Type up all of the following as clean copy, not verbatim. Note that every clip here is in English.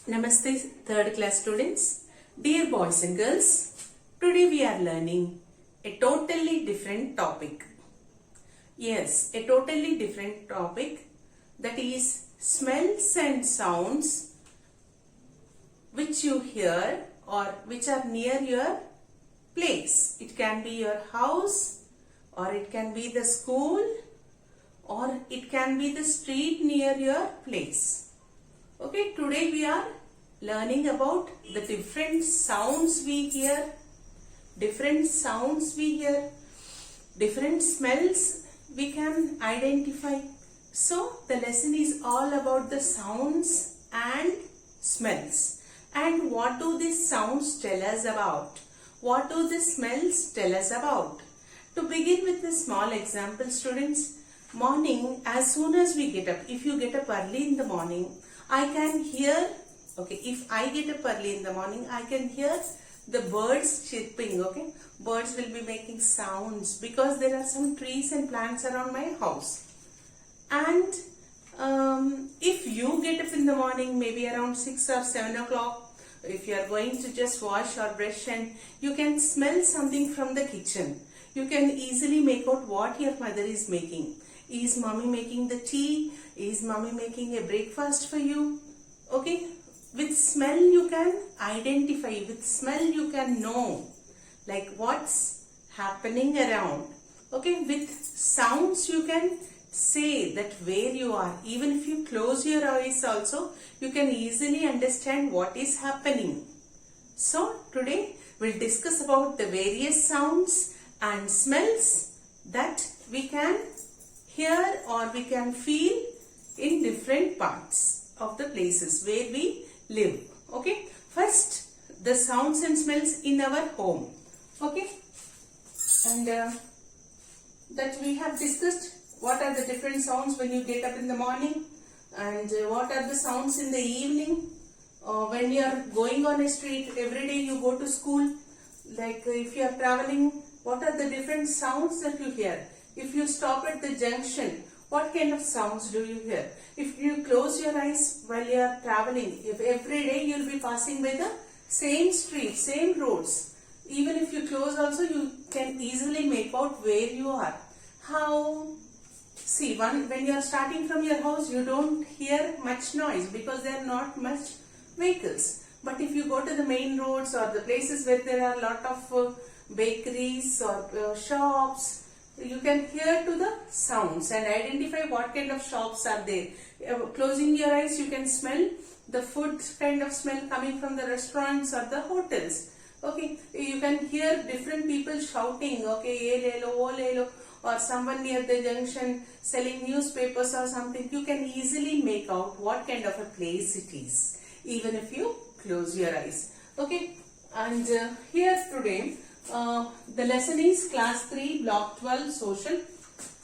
Namaste, third class students. Dear boys and girls, today we are learning a totally different topic. Yes, a totally different topic, that is smells and sounds which you hear or which are near your place. It can be your house, or it can be the school, or it can be the street near your place. Okay, today we are learning about the different sounds we hear, different smells we can identify. So the lesson is all about the sounds and smells. And what do these sounds tell us about? What do the smells tell us about? To begin with a small example, students, morning, as soon as we get up, if you get up early in the morning, I can hear, if I get up early in the morning, I can hear the birds chirping, Birds will be making sounds because there are some trees and plants around my house. And if you get up in the morning, maybe around 6 or 7 o'clock, if you are going to just wash or brush, and you can smell something from the kitchen, you can easily make out what your mother is making. Is mommy making the tea? Is mommy making a breakfast for you? Okay, with smell you can identify, with smell you can know like what's happening around. Okay, with sounds you can say that where you are. Even if you close your eyes also, you can easily understand what is happening. So today we'll discuss about the various sounds and smells that we can hear or we can feel in different parts of the places where we live. Okay, first the sounds and smells in our home. Okay, and that we have discussed what are the different sounds when you get up in the morning, and what are the sounds in the evening, when you are going on a street. Every day you go to school, like if you are traveling, what are the different sounds that you hear? If you stop at the junction, what kind of sounds do you hear? If you close your eyes while you are traveling, if every day you will be passing by the same street, same roads, even if you close also, you can easily make out where you are. How? See, when you are starting from your house, you don't hear much noise because there are not much vehicles. But if you go to the main roads or the places where there are a lot of bakeries or shops, you can hear to the sounds and identify what kind of shops are there. Closing your eyes, you can smell the food kind of smell coming from the restaurants or the hotels. Okay, you can hear different people shouting, ye le lo, wo le lo, or someone near the junction selling newspapers or something. You can easily make out what kind of a place it is, even if you close your eyes. Okay, and here today, the lesson is class 3 block 12 social,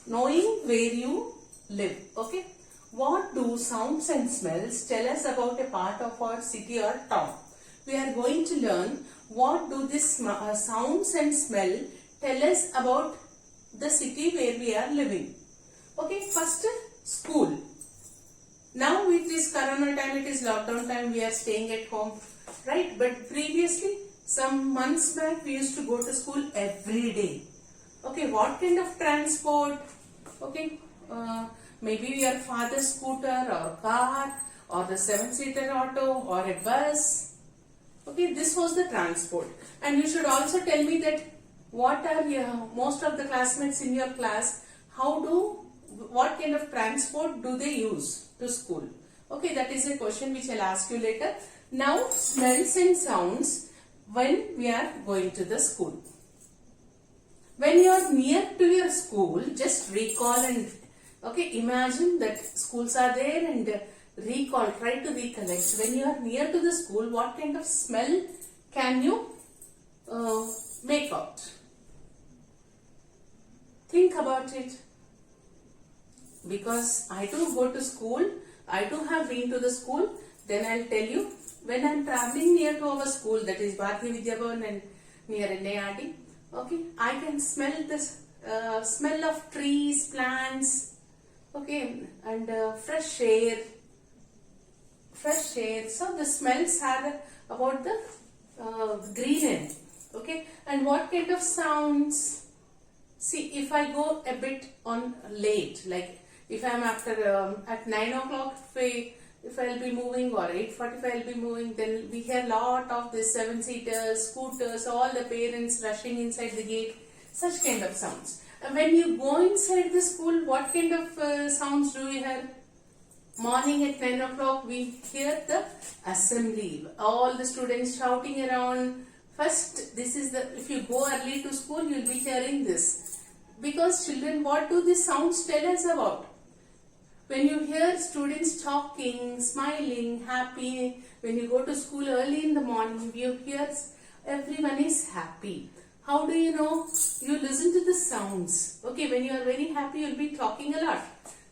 knowing where you live. Okay, what do sounds and smells tell us about a part of our city or town? We are going to learn what do these sounds and smell tell us about the city where we are living. Okay, first school. Now it is corona time, it is lockdown time, we are staying at home, right? But previously, some months back, we used to go to school every day. Okay, what kind of transport? Okay, maybe your father's scooter or car or the 7-seater auto or a bus. Okay, this was the transport. And you should also tell me that what are most of the classmates in your class, what kind of transport do they use to school? Okay, that is a question which I'll ask you later. Now, smells and sounds when we are going to the school. When you are near to your school, just recall and imagine that schools are there and try to recollect. When you are near to the school, what kind of smell can you make out? Think about it. Because I too go to school, I too have been to the school, then I'll tell you, when I'm traveling near to our school, that is Bharati Vidya Bhavan and near NARD, I can smell this smell of trees, plants, and fresh air, fresh air. So the smells are about the green air. Okay, and what kind of sounds? See, if I go a bit on late, like if I'm after at 9 o'clock, if I'll be moving, or 8:45 I'll be moving, then we hear lot of the 7-seaters, scooters, all the parents rushing inside the gate, such kind of sounds. And when you go inside the school, what kind of sounds do you hear? Morning at 9 o'clock, we hear the assembly. All the students shouting around. First, this is the, if you go early to school, you'll be hearing this. Because children, what do these sounds tell us about? When you hear students talking, smiling, happy, when you go to school early in the morning, you hear everyone is happy. How do you know? You listen to the sounds. Okay, when you are very happy, you'll be talking a lot.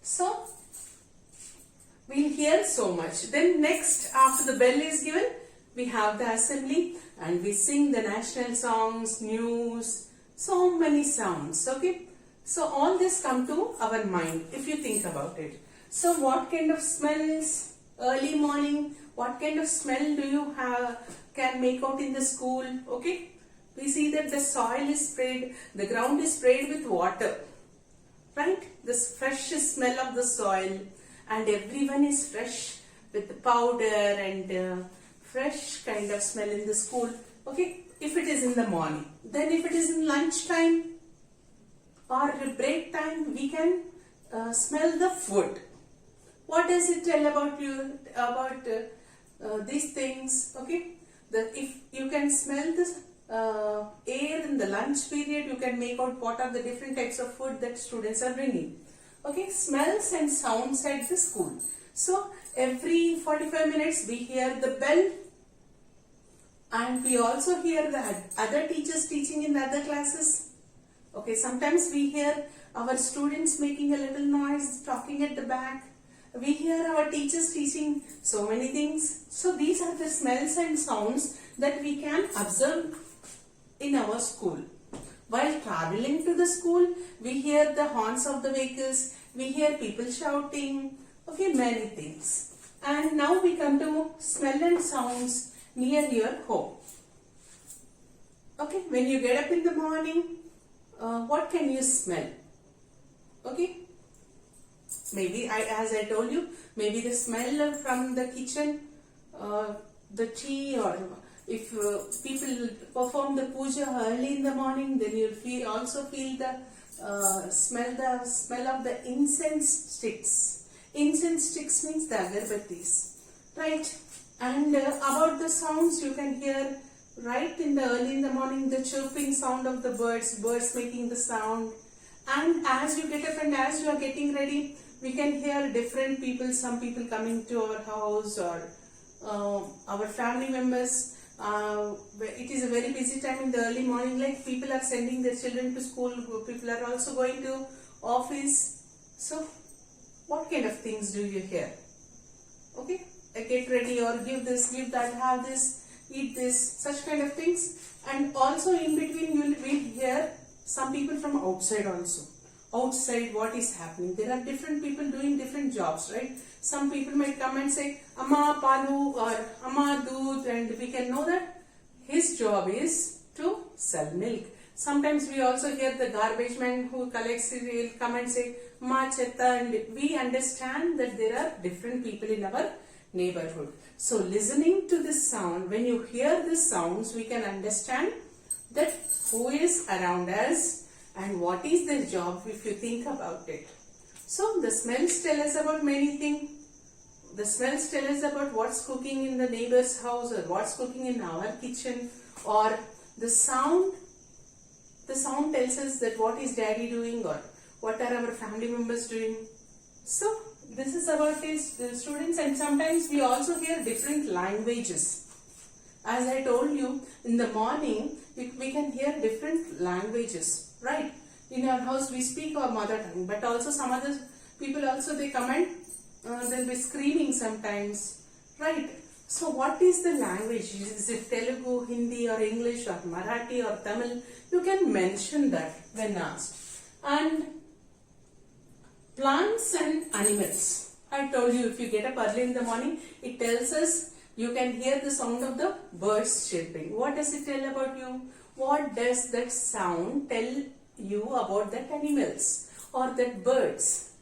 So, we'll hear so much. Then next, after the bell is given, we have the assembly and we sing the national songs, news, so many sounds. Okay, so all this come to our mind if you think about it. So what kind of smells early morning? What kind of smell do you can make out in the school? Okay, we see that the soil is sprayed, the ground is sprayed with water, right? This fresh smell of the soil, and everyone is fresh with the powder and fresh kind of smell in the school. Okay, if it is in the morning. Then if it is in lunch time or break time, we can smell the food. What does it tell about you, about these things? Okay, if you can smell this air in the lunch period, you can make out what are the different types of food that students are bringing. Okay, smells and sounds at the school. So every 45 minutes we hear the bell, and we also hear the other teachers teaching in the other classes. Okay, sometimes we hear our students making a little noise, talking at the back. We hear our teachers teaching so many things. So these are the smells and sounds that we can observe in our school. While traveling to the school, we hear the horns of the vehicles, we hear people shouting, okay, many things. And now we come to smell and sounds near your home. Okay, when you get up in the morning, what can you smell? Okay, maybe as I told you, maybe the smell from the kitchen, the tea, or if people perform the puja early in the morning, then you'll also feel the smell of the incense sticks. Incense sticks means the agarbattis, right? And about the sounds, you can hear right in the early in the morning the chirping sound of the birds making the sound. And as you get up and as you are getting ready, we can hear different people, some people coming to our house, or our family members. It is a very busy time in the early morning, like people are sending their children to school, people are also going to office. So what kind of things do you hear? Okay, get ready, or give this, give that, have this, eat this, such kind of things. And also in between you will hear some people from outside also. Outside, what is happening? There are different people doing different jobs, right? Some people might come and say, Amma Palu or Amma Doodh, and we can know that his job is to sell milk. Sometimes we also hear the garbage man who collects it, will come and say, Ma Chetta, and we understand that there are different people in our neighborhood. So listening to this sound, when you hear these sounds, we can understand that who is around us and what is their job if you think about it. So the smells tell us about many things. The smells tell us about what's cooking in the neighbor's house, or what's cooking in our kitchen, or the sound tells us that what is daddy doing, or what are our family members doing. So this is about these students. And sometimes we also hear different languages. As I told you, in the morning we can hear different languages, right? In our house we speak our mother tongue, but also some other people also, they come and they'll be screaming sometimes, right? So what is the language? Is it Telugu, Hindi, or English, or Marathi, or Tamil? You can mention that when asked. And plants and animals. I told you if you get up early in the morning, it tells us you can hear the sound of the birds chirping. What does it tell about you? What does that sound tell you about that animals or that birds?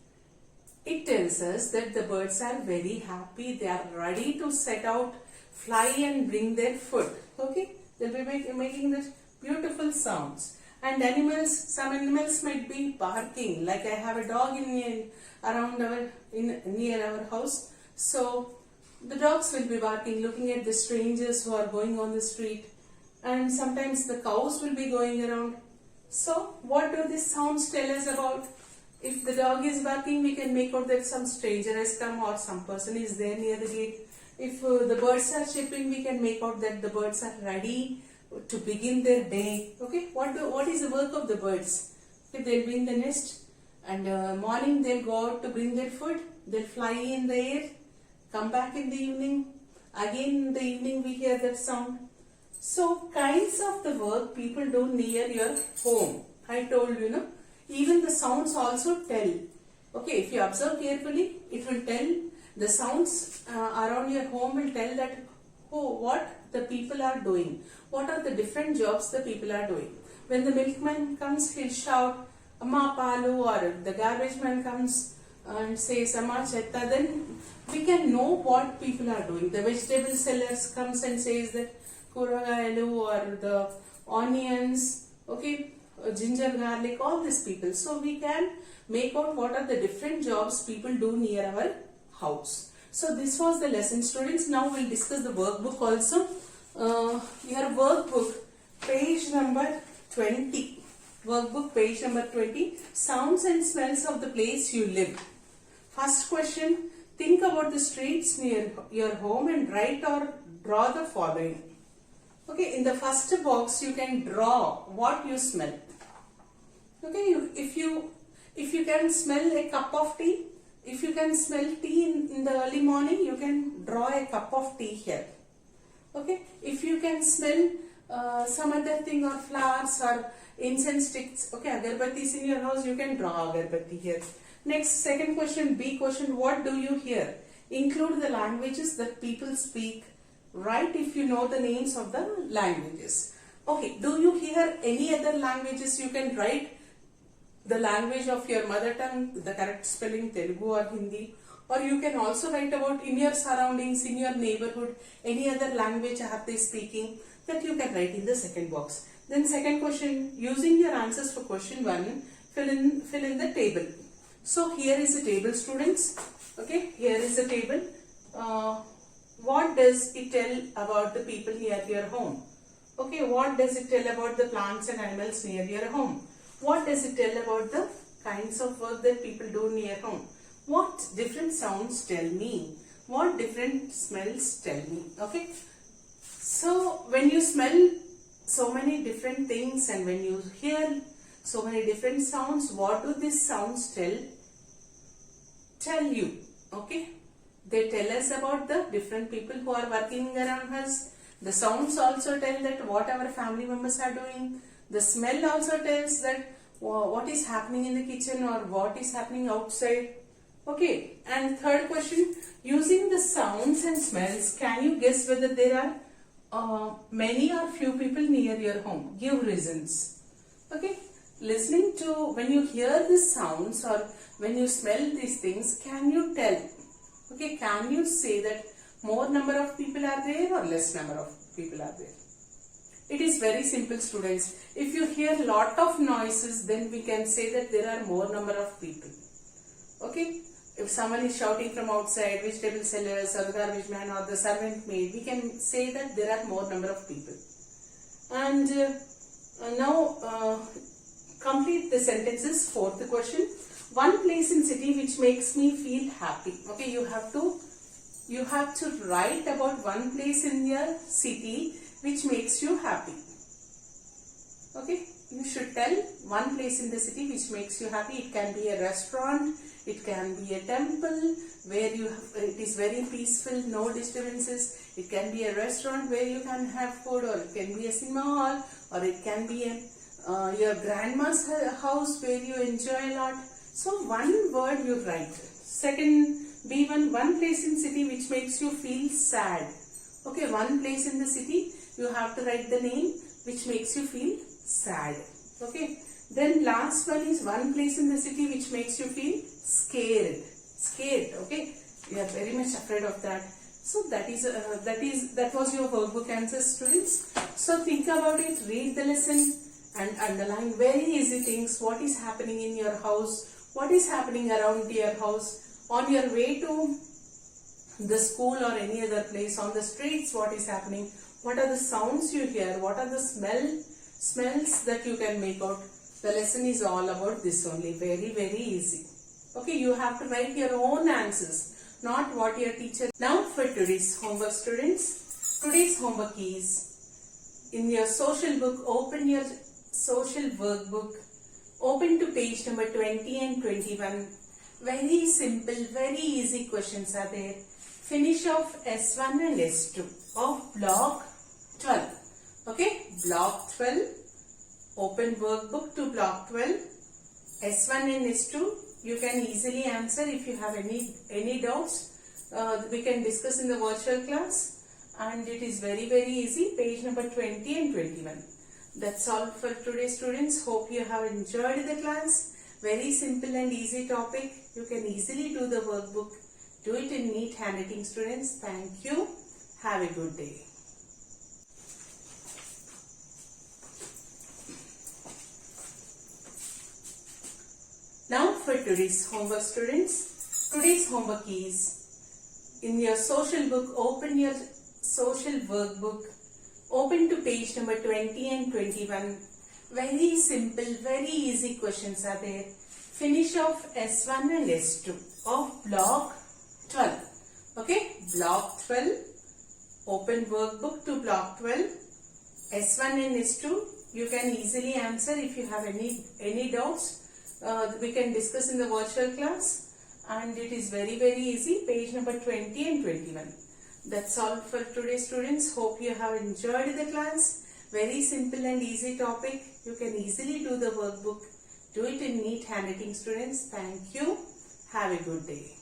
It tells us that the birds are very happy. They are ready to set out, fly and bring their food. Okay, they'll be making these beautiful sounds. And animals, some animals might be barking. Like I have a dog near our house. So the dogs will be barking, looking at the strangers who are going on the street. And sometimes the cows will be going around. So what do these sounds tell us about? If the dog is barking, we can make out that some stranger has come or some person is there near the gate. If the birds are chirping, we can make out that the birds are ready to begin their day. Okay, what is the work of the birds? Okay, they'll be in the nest, and morning they'll go out to bring their food. They'll fly in the air, come back in the evening. Again in the evening we hear that sound. So kinds of the work people do near your home. I told you, no? Even the sounds also tell. Okay, if you observe carefully, it will tell. The sounds around your home will tell that what the people are doing. What are the different jobs the people are doing. When the milkman comes, he'll shout, Amma Palu, or the garbage man comes and says, Amma Chetta, then we can know what people are doing. The vegetable sellers comes and says that Kuragayalu or the onions, okay, ginger, garlic, all these people. So we can make out what are the different jobs people do near our house. So this was the lesson, students. Now we'll discuss the workbook also. Your workbook, page number 20. Workbook, page number 20. Sounds and smells of the place you live. First question, think about the streets near your home and write or draw the following. Okay, in the first box you can draw what you smell. Okay, if you can smell a cup of tea, if you can smell tea in the early morning, you can draw a cup of tea here. Okay, if you can smell some other thing or flowers or incense sticks, okay, agarbattis in your house, you can draw agarbatti here. Next, second question, B question, what do you hear? Include the languages that people speak. Write if you know the names of the languages. Okay, do you hear any other languages? You can write the language of your mother tongue, the correct spelling, Telugu or Hindi. Or you can also write about in your surroundings, in your neighborhood, any other language are they speaking, that you can write in the second box. Then second question, using your answers for question 1, fill in the table. So here is the table, students. Okay, here is the table. What does it tell about the people near your home? Okay, what does it tell about the plants and animals near your home? What does it tell about the kinds of work that people do near home? What different sounds tell me? What different smells tell me? Okay. So when you smell so many different things and when you hear so many different sounds, what do these sounds tell you? Okay. They tell us about the different people who are working around us. The sounds also tell that what our family members are doing. The smell also tells that what is happening in the kitchen or what is happening outside. Okay, and third question, using the sounds and smells, can you guess whether there are many or few people near your home? Give reasons. Okay, listening to, when you hear these sounds or when you smell these things, can you tell? Okay, can you say that more number of people are there or less number of people are there? It is very simple, students. If you hear lot of noises, then we can say that there are more number of people. Okay. If someone is shouting from outside, vegetable sellers or the garbage man or the servant maid, we can say that there are more number of people. And now complete the sentences. Fourth question. One place in city which makes me feel happy. Okay, you have to write about one place in your city which makes you happy. Okay, you should tell one place in the city which makes you happy. It can be a restaurant, it can be a temple where it is very peaceful, no disturbances. It can be a restaurant where you can have food, or it can be a cinema hall, or it can be your grandma's house where you enjoy a lot. So one word you write. Second, B1, one place in city which makes you feel sad. Okay, one place in the city, you have to write the name which makes you feel sad. Okay, then last one is one place in the city which makes you feel scared. Scared, okay, you are very much afraid of that. So that was your workbook answer, students. So think about it, read the lesson and underline very easy things. What is happening in your house? What is happening around your house? On your way to the school or any other place, on the streets, what is happening? What are the sounds you hear? What are the smells that you can make out? The lesson is all about this only. Very, very easy. Okay, you have to write your own answers, not what your teacher. Now for today's homework, students. Today's homework is, in your social book, open your social workbook. Open to page number 20 and 21. Very simple, very easy questions are there. Finish off S1 and S2 of block 12. Okay, block 12. Open workbook to block 12. S1 and S2. You can easily answer. If you have any doubts, we can discuss in the virtual class. And it is very, very easy. Page number 20 and 21. That's all for today, students. Hope you have enjoyed the class. Very simple and easy topic. You can easily do the workbook. Do it in neat handwriting, students. Thank you. Have a good day. Now for today's homework, students. Today's homework is, in your social book, open your social workbook. Open to page number 20 and 21. Very simple, very easy questions are there. Finish off S1 and S2 of block 12. Okay, block 12. Open workbook to block 12. S1 and S2. You can easily answer. If you have any doubts, we can discuss in the virtual class. And it is very, very easy. Page number 20 and 21. That's all for today, students. Hope you have enjoyed the class. Very simple and easy topic. You can easily do the workbook. Do it in neat handwriting, students. Thank you. Have a good day.